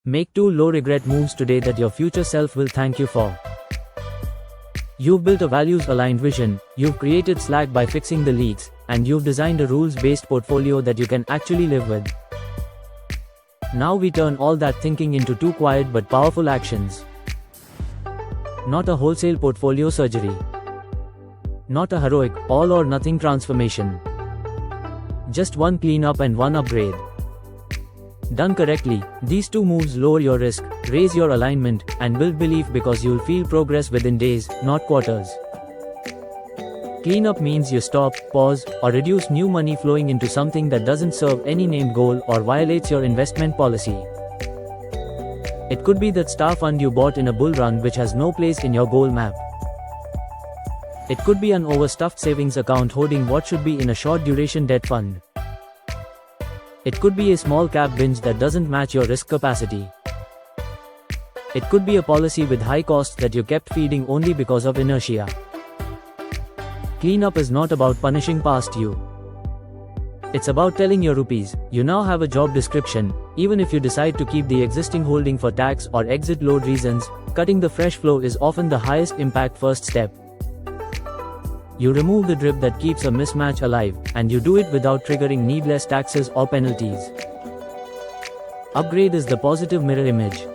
Make 2 low-regret moves today that your future self will thank you for. You've built a values-aligned vision, you've created slack by fixing the leaks, and you've designed a rules-based portfolio that you can actually live with. Now we turn all that thinking into 2 quiet but powerful actions. Not a wholesale portfolio surgery. Not a heroic, all-or-nothing transformation. Just 1 cleanup and 1 upgrade. Done correctly, these 2 moves lower your risk, raise your alignment, and build belief because you'll feel progress within days, not quarters. Cleanup means you stop, pause, or reduce new money flowing into something that doesn't serve any named goal or violates your investment policy. It could be that star fund you bought in a bull run which has no place in your goal map. It could be an overstuffed savings account holding what should be in a short duration debt fund. It could be a small cap binge that doesn't match your risk capacity. It could be a policy with high costs that you kept feeding only because of inertia. Cleanup is not about punishing past you. It's about telling your rupees, you now have a job description. Even if you decide to keep the existing holding for tax or exit load reasons, cutting the fresh flow is often the highest impact first step. You remove the drip that keeps a mismatch alive, and you do it without triggering needless taxes or penalties. Upgrade is the positive mirror image.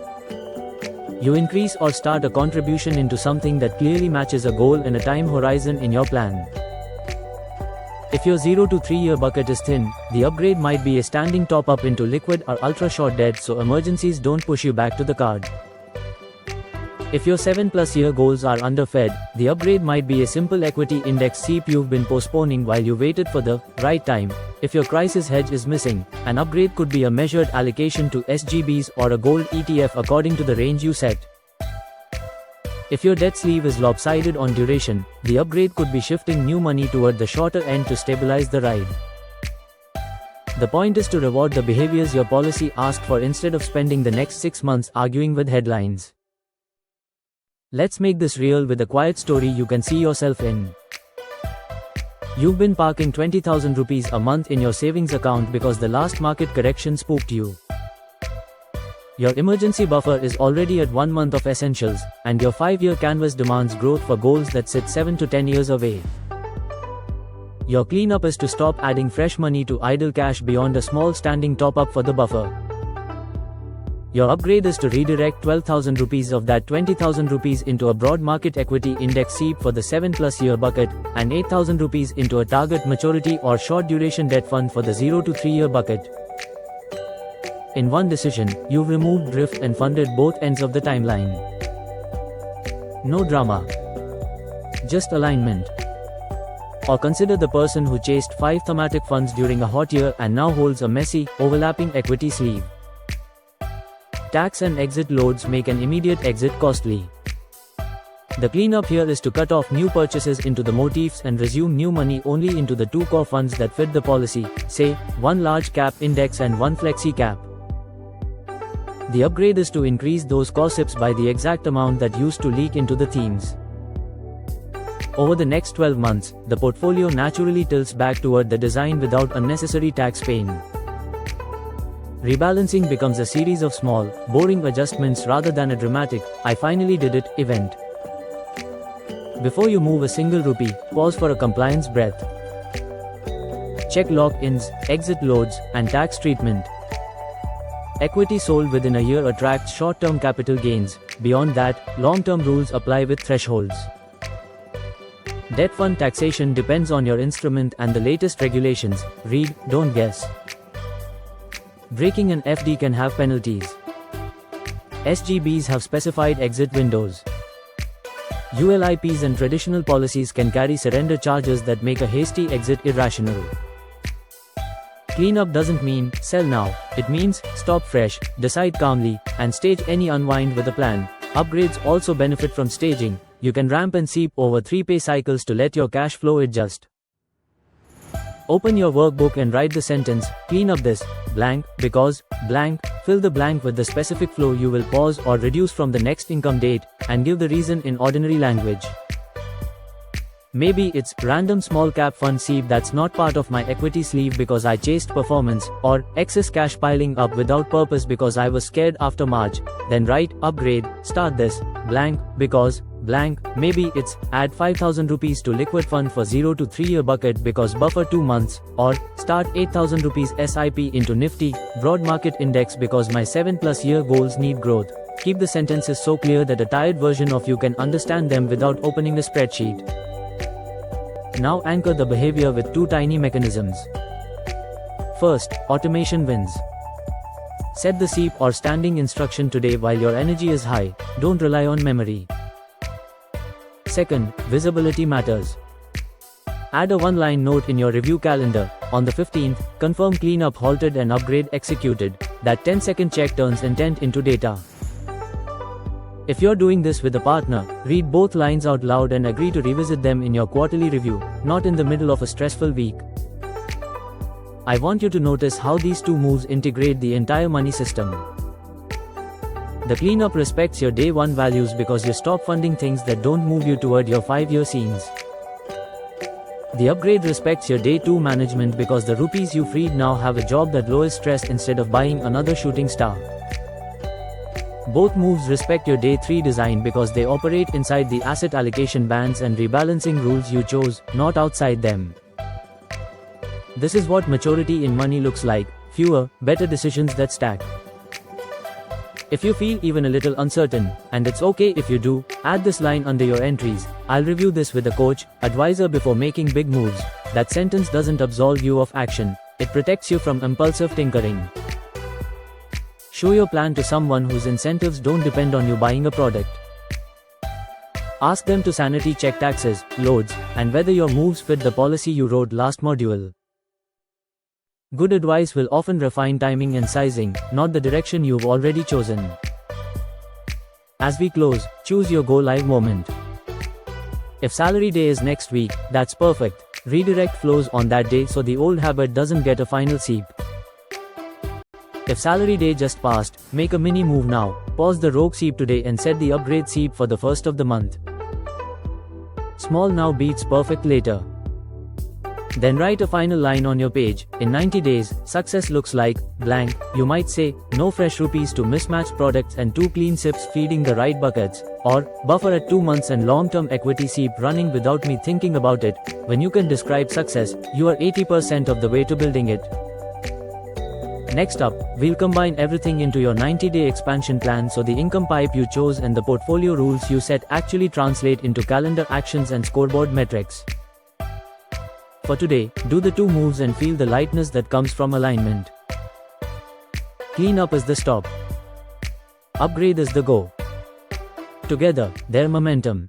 You increase or start a contribution into something that clearly matches a goal and a time horizon in your plan. If your 0 to 3 year bucket is thin, the upgrade might be a standing top up into liquid or ultra short debt so emergencies don't push you back to the card. If your 7+ year goals are underfed, the upgrade might be a simple equity index SEEP you've been postponing while you waited for the right time. If your crisis hedge is missing, an upgrade could be a measured allocation to SGBs or a gold ETF according to the range you set. If your debt sleeve is lopsided on duration, the upgrade could be shifting new money toward the shorter end to stabilize the ride. The point is to reward the behaviors your policy asked for instead of spending the next 6 months arguing with headlines. Let's make this real with a quiet story you can see yourself in. You've been parking 20,000 rupees a month in your savings account because the last market correction spooked you. Your emergency buffer is already at 1 month of essentials, and your 5-year canvas demands growth for goals that sit 7 to 10 years away. Your cleanup is to stop adding fresh money to idle cash beyond a small standing top-up for the buffer. Your upgrade is to redirect 12,000 rupees of that 20,000 rupees into a broad market equity index SEEP for the 7+ year bucket, and 8,000 rupees into a target maturity or short duration debt fund for the 0 to 3 year bucket. In one decision, you've removed drift and funded both ends of the timeline. No drama. Just alignment. Or consider the person who chased 5 thematic funds during a hot year and now holds a messy, overlapping equity sleeve. Tax and exit loads make an immediate exit costly. The cleanup here is to cut off new purchases into the motifs and resume new money only into the 2 core funds that fit the policy, say, 1 large cap index and 1 flexi cap. The upgrade is to increase those core SIPs by the exact amount that used to leak into the themes. Over the next 12 months, the portfolio naturally tilts back toward the design without unnecessary tax pain. Rebalancing becomes a series of small, boring adjustments rather than a dramatic, "I finally did it" event. Before you move a single rupee, pause for a compliance breath. Check lock-ins, exit loads, and tax treatment. Equity sold within a year attracts short-term capital gains. Beyond that, long-term rules apply with thresholds. Debt fund taxation depends on your instrument and the latest regulations. Read, don't guess. Breaking an FD can have penalties. SGBs have specified exit windows. ULIPs and traditional policies can carry surrender charges that make a hasty exit irrational. Cleanup doesn't mean sell now, it means stop fresh, decide calmly, and stage any unwind with a plan. Upgrades also benefit from staging. You can ramp and seep over 3 pay cycles to let your cash flow adjust. Open your workbook and write the sentence, "Clean up this, blank, because, blank," fill the blank with the specific flow you will pause or reduce from the next income date, and give the reason in ordinary language. Maybe it's random small cap fund SEEP that's not part of my equity sleeve because I chased performance, or excess cash piling up without purpose because I was scared after March. Then write, upgrade, start this, blank, because, blank. Maybe it's, add 5,000 rupees to liquid fund for 0 to 3 year bucket because buffer 2 months, or, start 8,000 rupees SIP into Nifty, broad market index because my 7+ year goals need growth. Keep the sentences so clear that a tired version of you can understand them without opening a spreadsheet. Now anchor the behavior with 2 tiny mechanisms. First, automation wins. Set the SEEP or standing instruction today while your energy is high, don't rely on memory. Second, visibility matters. Add a 1-line note in your review calendar. On the 15th, confirm cleanup halted and upgrade executed. That 10-second check turns intent into data. If you're doing this with a partner, read both lines out loud and agree to revisit them in your quarterly review, not in the middle of a stressful week. I want you to notice how these 2 moves integrate the entire money system. The cleanup respects your day 1 values because you stop funding things that don't move you toward your 5-year scenes. The upgrade respects your day 2 management because the rupees you freed now have a job that lowers stress instead of buying another shooting star. Both moves respect your day 3 design because they operate inside the asset allocation bands and rebalancing rules you chose, not outside them. This is what maturity in money looks like: fewer, better decisions that stack. If you feel even a little uncertain, and it's okay if you do, add this line under your entries: I'll review this with a coach, advisor before making big moves. That sentence doesn't absolve you of action, it protects you from impulsive tinkering. Show your plan to someone whose incentives don't depend on you buying a product. Ask them to sanity check taxes, loads, and whether your moves fit the policy you wrote last module. Good advice will often refine timing and sizing, not the direction you've already chosen. As we close, choose your go live moment. If salary day is next week, that's perfect. Redirect flows on that day so the old habit doesn't get a final SEEP. If salary day just passed, make a mini move now. Pause the rogue SEEP today and set the upgrade SEEP for the first of the month. Small now beats perfect later. Then write a final line on your page. In 90 days, success looks like blank. You might say, no fresh rupees to mismatched products and 2 clean SIPs feeding the right buckets. Or, buffer at 2 months and long-term equity SEEP running without me thinking about it. When you can describe success, you are 80% of the way to building it. Next up, we'll combine everything into your 90-day expansion plan so the income pipe you chose and the portfolio rules you set actually translate into calendar actions and scoreboard metrics. For today, do the 2 moves and feel the lightness that comes from alignment. Cleanup is the stop. Upgrade is the go. Together, they're momentum.